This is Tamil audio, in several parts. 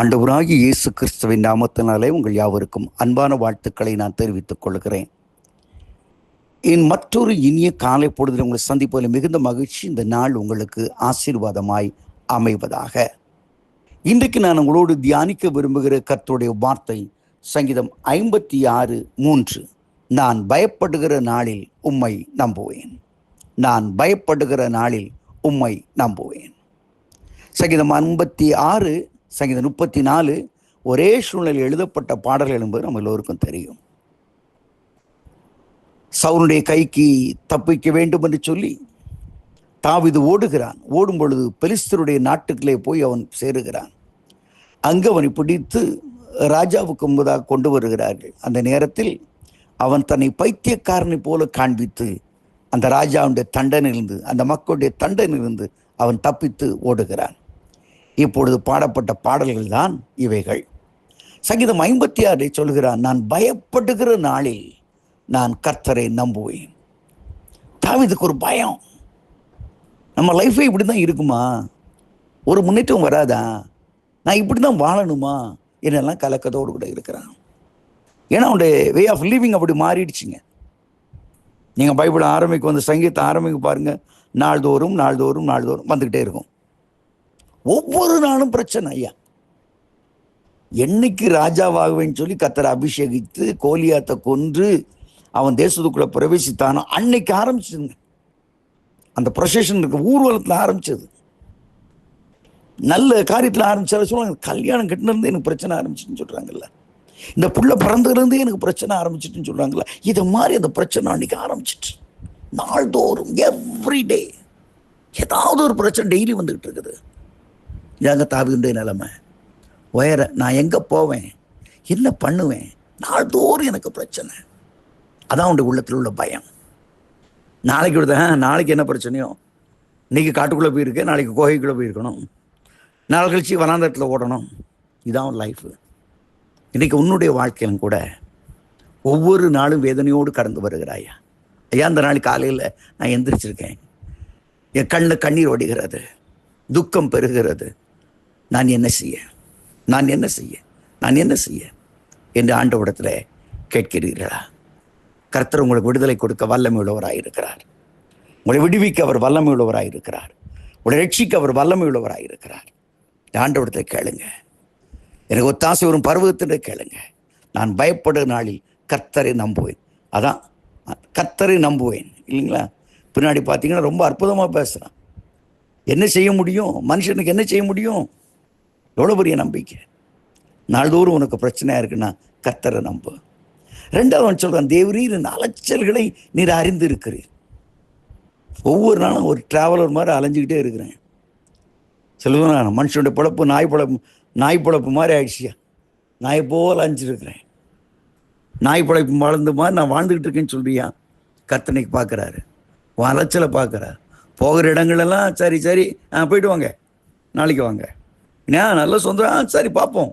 ஆண்டவராகிய இயேசு கிறிஸ்துவின் நாமத்தினாலே உங்கள் யாவருக்கும் அன்பான வாழ்த்துக்களை நான் தெரிவித்துக் கொள்கிறேன். என் மற்றொரு இனிய காலை பொழுதில் உங்களை சந்திப்பதில் மிகுந்த மகிழ்ச்சி. இந்த நாள் உங்களுக்கு ஆசீர்வாதமாய் அமைவதாக. இன்றைக்கு நான் உங்களோடு தியானிக்க விரும்புகிற கர்த்தருடைய வார்த்தை சங்கீதம் 56:3. நான் பயப்படுகிற நாளில் உம்மை நம்புவேன். நான் பயப்படுகிற நாளில் உம்மை நம்புவேன். சங்கீதம் 56, சங்கீதம் 34 ஒரே சூழ்நிலையில் எழுதப்பட்ட பாடல்கள் என்பது நம்ம எல்லோருக்கும் தெரியும். சவுலுடைய கைக்கு தப்பிக்க வேண்டும் என்று சொல்லி தாவீது ஓடுகிறான். ஓடும் பொழுது பெலிஸ்தருடைய நாட்டுக்குள்ளே போய் அவன் சேருகிறான். அங்கு அவனை பிடித்து ராஜாவுக்கு முன்பதாக கொண்டு வருகிறார்கள். அந்த நேரத்தில் அவன் தன்னை பைத்தியக்காரனை போல காண்பித்து அந்த ராஜாவுடைய தண்டனையிலிருந்து, அந்த மக்களுடைய தண்டனையிலிருந்து அவன் தப்பித்து ஓடுகிறான். இப்பொழுது பாடப்பட்ட பாடல்கள் தான் இவைகள். சங்கீதம் 56 சொல்கிறான், நான் பயப்படுகிற நாளில் நான் கர்த்தரை நம்புவேன். தாவீதுக்கு ஒரு பயம். நம்ம லைஃபே இப்படி தான் இருக்குமா? ஒரு முன்னேற்றம் வராதா? நான் இப்படி தான் வாழணுமா என்னெல்லாம் கலக்கத்தோடு கூட இருக்கிறான். ஏன்னா அவனுடைய வே ஆஃப் லிவிங் அப்படி மாறிடுச்சுங்க. நீங்கள் பைபிள் ஆரம்பிக்க வந்து சங்கீதத்தை ஆரம்பிக்க பாருங்க, நாள்தோறும் நாள்தோறும் நாள்தோறும் வந்துக்கிட்டே இருக்கும். ஒவ்வொரு நாளும் பிரச்சனை. ஐயா, என்னைக்கு ராஜாவாகுவேன்னு சொல்லி கர்த்தரை அபிஷேகித்து கோலியாத்தை கொன்று அவன் தேசத்துக்குள்ள பிரவேசித்தானோ அன்னைக்கு ஆரம்பிச்சதுங்க. அந்த ப்ரொசேஷன் இருக்க ஊர்வலத்தில் ஆரம்பிச்சது. நல்ல காரியத்தில் ஆரம்பிச்சாலும் சொல்லுவாங்க, கல்யாணம் கட்டினிருந்து எனக்கு பிரச்சனை ஆரம்பிச்சுன்னு சொல்றாங்கல்ல, இந்த புள்ள பிறந்ததுலேருந்து எனக்கு பிரச்சனை ஆரம்பிச்சிட்டுன்னு சொல்றாங்கல்ல, இதை மாதிரி அந்த பிரச்சனை அன்னைக்கு ஆரம்பிச்சிட்டு நாள்தோறும் எவ்ரிடே ஏதாவது ஒரு பிரச்சனை டெய்லி வந்துகிட்டு இருக்குது. இதாங்க தாவீதுடைய நிலைமை. உயர நான் எங்கே போவேன், என்ன பண்ணுவேன், நாள்தோறும் எனக்கு பிரச்சனை. அதான் அவனுடைய உள்ளத்தில் உள்ள பயம். நாளைக்கு விடுதேன், நாளைக்கு என்ன பிரச்சனையோ, இன்னைக்கு காட்டுக்குள்ளே போயிருக்கேன், நாளைக்கு கோகைக்குள்ளே போயிருக்கணும், நாளை கழிச்சு வனாந்தரத்தில் ஓடணும். இதான் லைஃபு. இன்றைக்கி உன்னுடைய வாழ்க்கையிலும் கூட ஒவ்வொரு நாளும் வேதனையோடு கடந்து வருகிறாயா? ஐயா, அந்த நாள் காலையில் நான் எந்திரிச்சிருக்கேன், என் கண்ணில் கண்ணீர் வடிகிறது, துக்கம் பெறுகிறது. நான் என்ன செய்ய, நான் என்ன செய்ய, நான் என்ன செய்ய என்று ஆண்டவரிடத்தில் கேட்கிறீர்களா? கர்த்தர் உங்களுக்கு விடுதலை கொடுக்க வல்லமை உள்ளவராயிருக்கிறார். உங்களை விடுவிக்க அவர் வல்லமை உள்ளவராயிருக்கிறார். உங்களை ரட்சிக்க அவர் வல்லமை உள்ளவராயிருக்கிறார். ஆண்டவரிடத்தில் கேளுங்க. எனக்கு ஒத்தாசை வரும் பருவத்திலே கேளுங்க. நான் பயப்படுற நாளில் கர்த்தரை நம்புவேன். அதான் கர்த்தரை நம்புவேன் இல்லைங்களா? பின்னாடி பார்த்தீங்கன்னா ரொம்ப அற்புதமாக பேசுகிறான். என்ன செய்ய முடியும், மனுஷனுக்கு என்ன செய்ய முடியும்? எவ்வளோ பெரிய நம்பிக்கை. நாள்தோறும் உனக்கு பிரச்சனையாக இருக்குன்னா கர்த்தரை நம்பு. ரெண்டாவது அவன் சொல்கிறான், தேவரீர் என் அலைச்சல்களை நீர் அறிந்து இருக்கிறீர். ஒவ்வொரு நாளும் ஒரு டிராவலர் மாதிரி அலைஞ்சிக்கிட்டே இருக்கிறேன். சொல்லுவேன், மனுஷனுடைய பிழப்பு நாய் பிழப்பு மாதிரி ஆயிடுச்சியா. நாய் போல் அலைஞ்சிருக்கிறேன். நாய் பிழைப்பு வளர்ந்த மாதிரி நான் வாழ்ந்துக்கிட்டு இருக்கேன்னு சொல்றியா? கர்த்தனைக்கு பார்க்குறாரு, உன் அலைச்சலை பார்க்குறாரு. போகிற இடங்களெல்லாம் சரி சரி போயிட்டு வாங்க, நாளைக்கு வாங்க, நல்ல சொந்தம், சரி பார்ப்போம்.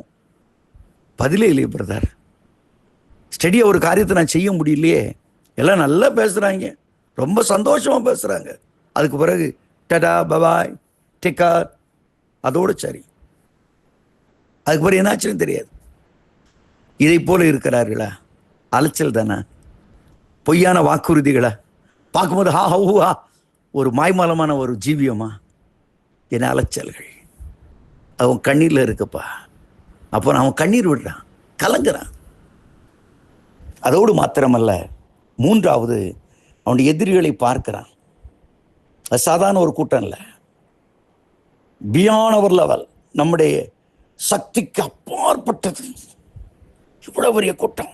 பதிலே இல்லையே பிரதர். ஸ்டடியாக ஒரு காரியத்தை நான் செய்ய முடியலையே. எல்லாம் நல்லா பேசுகிறாங்க, ரொம்ப சந்தோஷமாக பேசுகிறாங்க. அதுக்கு பிறகு டடா பபாய் டேக்கார், அதோடு சரி. அதுக்கு பிறகு என்னாச்சுன்னு தெரியாது. இதை போல இருக்கிறார்களா? அலைச்சல் தானே, பொய்யான வாக்குறுதிகளா? பார்க்கும்போது ஹா ஒரு மாய்மாலமான ஒரு ஜீவியமா? என அலைச்சல்கள் அவன் கண்ணீரில் இருக்குப்பா. அப்போ அவன் கண்ணீர் விடுறான், கலங்குறான். அதோடு மாத்திரமல்ல, மூன்றாவது அவனுடைய எதிரிகளை பார்க்கிறான். அது சாதாரண ஒரு கூட்டம் இல்லை, பியாண்ட் அவர் லெவல், நம்முடைய சக்திக்கு அப்பாற்பட்டது. இவ்வளவு பெரிய கூட்டம்.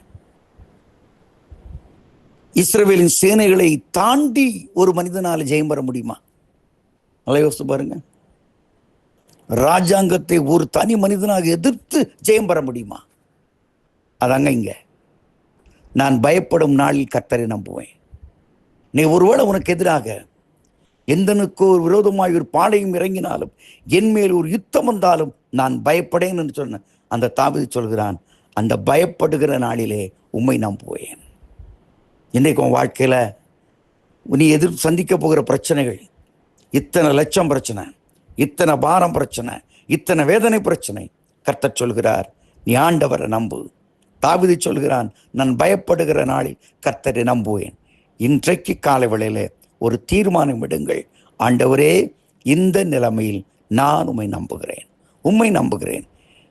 இஸ்ரவேலின் சேனைகளை தாண்டி ஒரு மனிதனால் ஜெயம் பெற முடியுமா? நல்லா யோசித்து பாருங்க. ராஜாங்கத்தை ஒரு தனி மனிதனாக எதிர்த்து ஜெயம் பெற முடியுமா? அதாங்க இங்க, நான் பயப்படும் நாளில் கர்த்தரை நம்புவேன். நீ ஒருவேளை உனக்கு எதிராக எந்தனுக்கு ஒரு விரோதமாய் ஒரு பாடையும் இறங்கினாலும், என் மேல் ஒரு யுத்தம் வந்தாலும் நான் பயப்படேன் என்று சொன்ன அந்த தாவீது சொல்கிறான், அந்த பயப்படுகிற நாளிலே உம்மை நம்புவேன். இன்றைக்கு உன் வாழ்க்கையில் நீ சந்திக்க போகிற பிரச்சனைகள், இத்தனை லட்சம் பிரச்சனை, இத்தனை பாரம் பிரச்சனை, இத்தனை வேதனை பிரச்சனை, கர்த்தர் சொல்கிறார், நீ ஆண்டவரை நம்பு. தாவீது சொல்கிறான், நான் பயப்படுகிற நாளில் கர்த்தரை நம்புவேன். இன்றைக்கு காலை வேளையிலே ஒரு தீர்மானம் விடுங்கள். ஆண்டவரே, இந்த நிலைமையில் நான் உம்மை நம்புகிறேன்.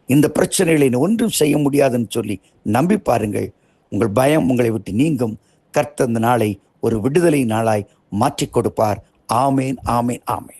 இந்த பிரச்சனைகளை ஒன்றும் செய்ய முடியாதுன்னு சொல்லி நம்பி பாருங்கள். உங்கள் பயம் உங்களை விட்டு நீங்கும். கர்த்தர் இந்த நாளை ஒரு விடுதலை நாளாய் மாற்றிக் கொடுப்பார். ஆமேன், ஆமேன், ஆமேன்.